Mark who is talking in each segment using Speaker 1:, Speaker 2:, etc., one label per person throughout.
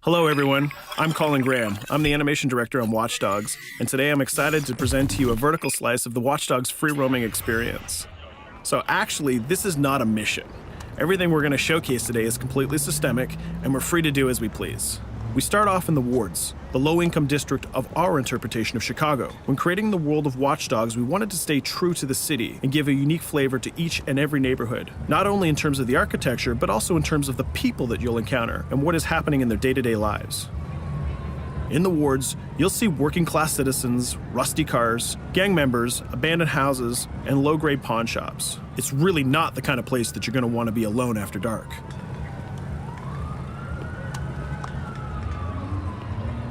Speaker 1: Hello everyone, I'm Colin Graham. I'm the animation director on Watch Dogs, and today I'm excited to present to you a vertical slice of the Watch Dogs free roaming experience. So actually, this is not a mission. Everything we're going to showcase today is completely systemic, and we're free to do as we please. We start off in the wards, the low-income district of our interpretation of Chicago. When creating the world of Watch Dogs, we wanted to stay true to the city and give a unique flavor to each and every neighborhood, not only in terms of the architecture, but also in terms of the people that you'll encounter and what is happening in their day-to-day lives. In the wards, you'll see working-class citizens, rusty cars, gang members, abandoned houses, and low-grade pawn shops. It's really not the kind of place that you're going to want to be alone after dark.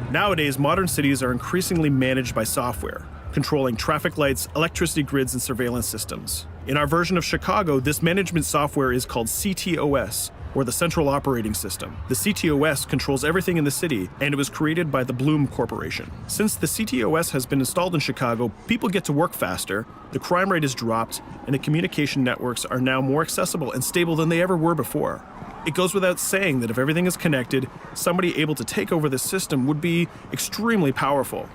Speaker 1: Nowadays, modern cities are increasingly managed by software, controlling traffic lights, electricity grids, and surveillance systems. In our version of Chicago, this management software is called CTOS, or the Central Operating System. The CTOS controls everything in the city, and it was created by the Bloom Corporation. Since the CTOS has been installed in Chicago, people get to work faster, the crime rate has dropped, and the communication networks are now more accessible and stable than they ever were before. It goes without saying that if everything is connected, somebody able to take over the system would be extremely powerful.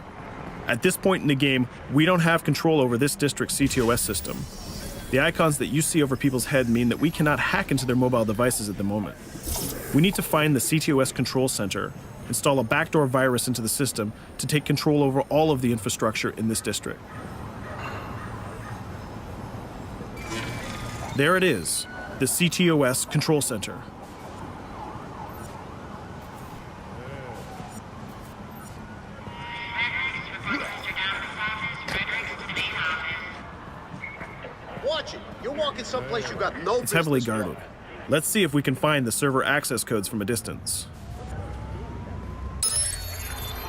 Speaker 1: At this point in the game, we don't have control over this district's CTOS system. The icons that you see over people's head mean that we cannot hack into their mobile devices at the moment. We need to find the CTOS control center, install a backdoor virus into the system to take control over all of the infrastructure in this district. There it is, the CTOS control center.
Speaker 2: Watch it. You're walking someplace you got no business.
Speaker 1: It's heavily guarded. Let's see if we can find the server access codes from a distance.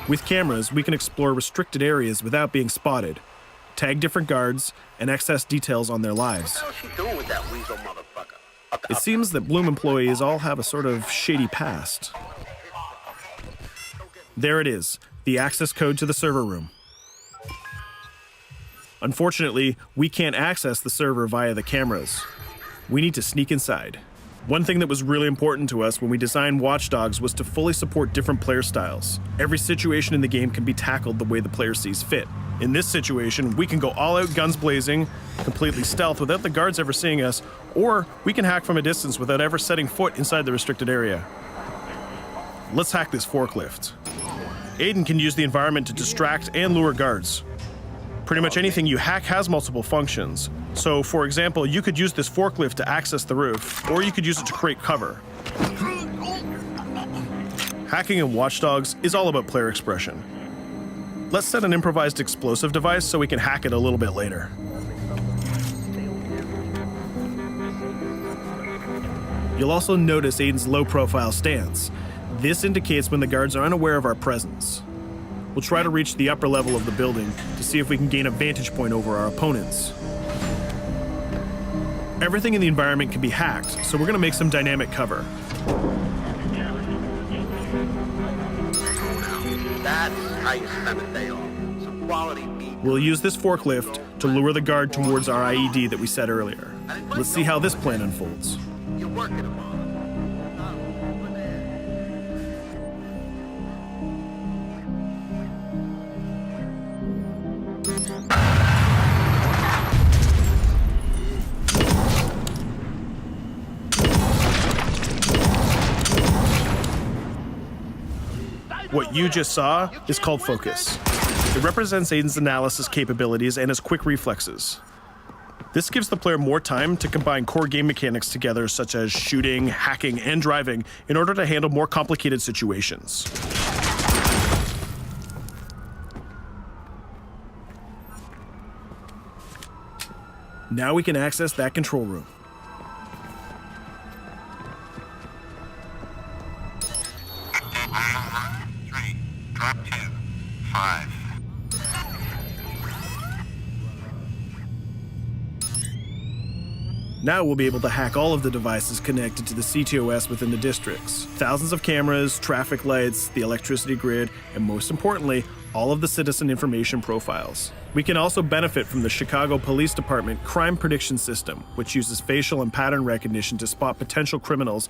Speaker 1: With cameras, we can explore restricted areas without being spotted, tag different guards, and access details on their lives.
Speaker 2: What the hell is she doing with that weasel motherfucker?
Speaker 1: It seems that Bloom employees all have a sort of shady past. There it is, the access code to the server room. Unfortunately, we can't access the server via the cameras. We need to sneak inside. One thing that was really important to us when we designed Watch Dogs was to fully support different player styles. Every situation in the game can be tackled the way the player sees fit. In this situation, we can go all out guns blazing, completely stealth without the guards ever seeing us, or we can hack from a distance without ever setting foot inside the restricted area. Let's hack this forklift. Aiden can use the environment to distract and lure guards. Pretty much anything you hack has multiple functions. So, for example, you could use this forklift to access the roof, or you could use it to create cover. Hacking in Watch Dogs is all about player expression. Let's set an improvised explosive device so we can hack it a little bit later. You'll also notice Aiden's low-profile stance. This indicates when the guards are unaware of our presence. We'll try to reach the upper level of the building to see if we can gain a vantage point over our opponents. Everything in the environment can be hacked, so we're going to make some dynamic cover.
Speaker 2: That's how you spend a day off. Some quality meat.
Speaker 1: We'll use this forklift to lure the guard towards our IED that we set earlier. Let's see how this plan unfolds.
Speaker 2: You're working them on.
Speaker 1: What you just saw is called focus. It represents Aiden's analysis capabilities and his quick reflexes. This gives the player more time to combine core game mechanics together, such as shooting, hacking, and driving, in order to handle more complicated situations. Now we can access that control room.
Speaker 3: Drop 2, 5.
Speaker 1: Now we'll be able to hack all of the devices connected to the CTOS within the districts. Thousands of cameras, traffic lights, the electricity grid, and most importantly, all of the citizen information profiles. We can also benefit from the Chicago Police Department Crime Prediction System, which uses facial and pattern recognition to spot potential criminals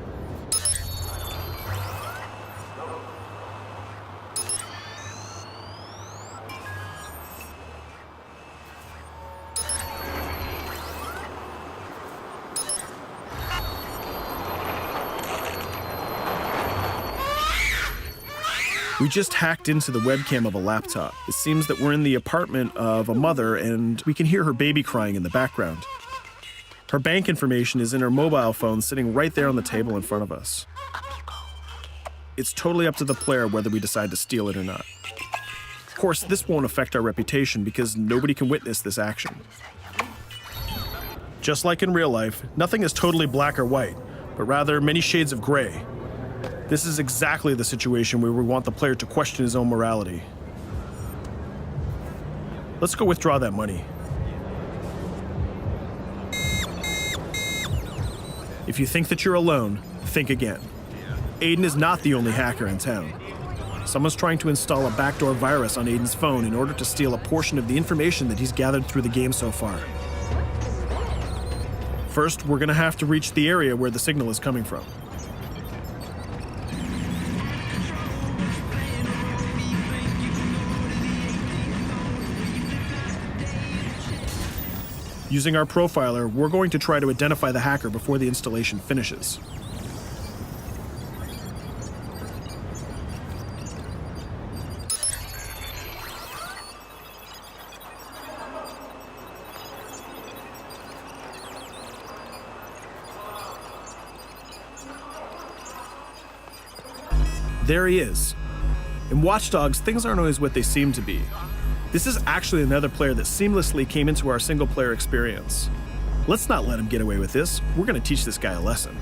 Speaker 1: We just hacked into the webcam of a laptop. It seems that we're in the apartment of a mother and we can hear her baby crying in the background. Her bank information is in her mobile phone sitting right there on the table in front of us. It's totally up to the player whether we decide to steal it or not. Of course, this won't affect our reputation because nobody can witness this action. Just like in real life, nothing is totally black or white, but rather many shades of gray. This is exactly the situation where we want the player to question his own morality. Let's go withdraw that money. If you think that you're alone, think again. Aiden is not the only hacker in town. Someone's trying to install a backdoor virus on Aiden's phone in order to steal a portion of the information that he's gathered through the game so far. First, we're gonna have to reach the area where the signal is coming from. Using our profiler, we're going to try to identify the hacker before the installation finishes. There he is. In Watch Dogs, things aren't always what they seem to be. This is actually another player that seamlessly came into our single-player experience. Let's not let him get away with this. We're gonna teach this guy a lesson.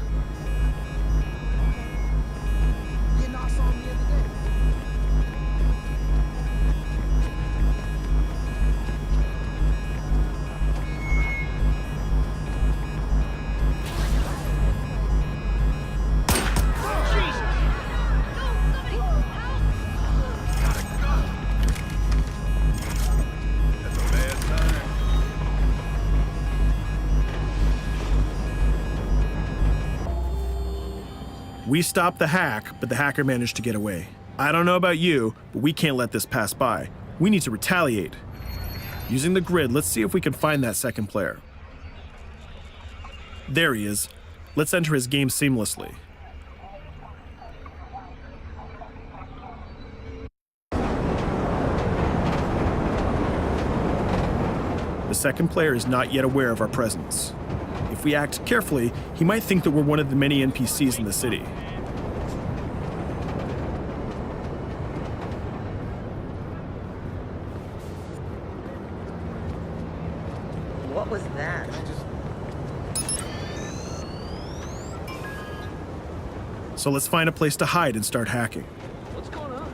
Speaker 1: We stopped the hack, but the hacker managed to get away. I don't know about you, but we can't let this pass by. We need to retaliate. Using the grid, let's see if we can find that second player. There he is. Let's enter his game seamlessly. The second player is not yet aware of our presence. If we act carefully, he might think that we're one of the many NPCs in the city.
Speaker 4: What was that?
Speaker 1: So let's find a place to hide and start hacking.
Speaker 4: What's going on?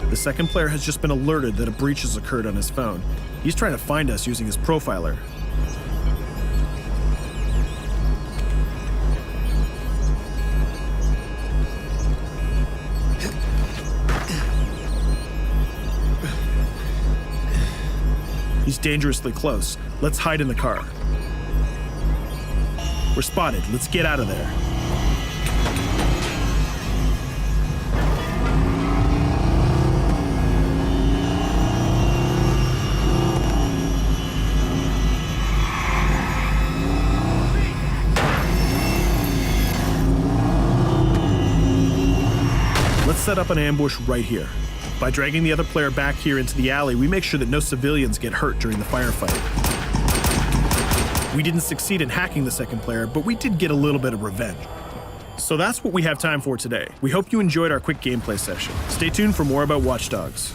Speaker 1: The second player has just been alerted that a breach has occurred on his phone. He's trying to find us using his profiler. He's dangerously close. Let's hide in the car. We're spotted. Let's get out of there. Let's set up an ambush right here. By dragging the other player back here into the alley, we make sure that no civilians get hurt during the firefight. We didn't succeed in hacking the second player, but we did get a little bit of revenge. So that's what we have time for today. We hope you enjoyed our quick gameplay session. Stay tuned for more about Watch Dogs.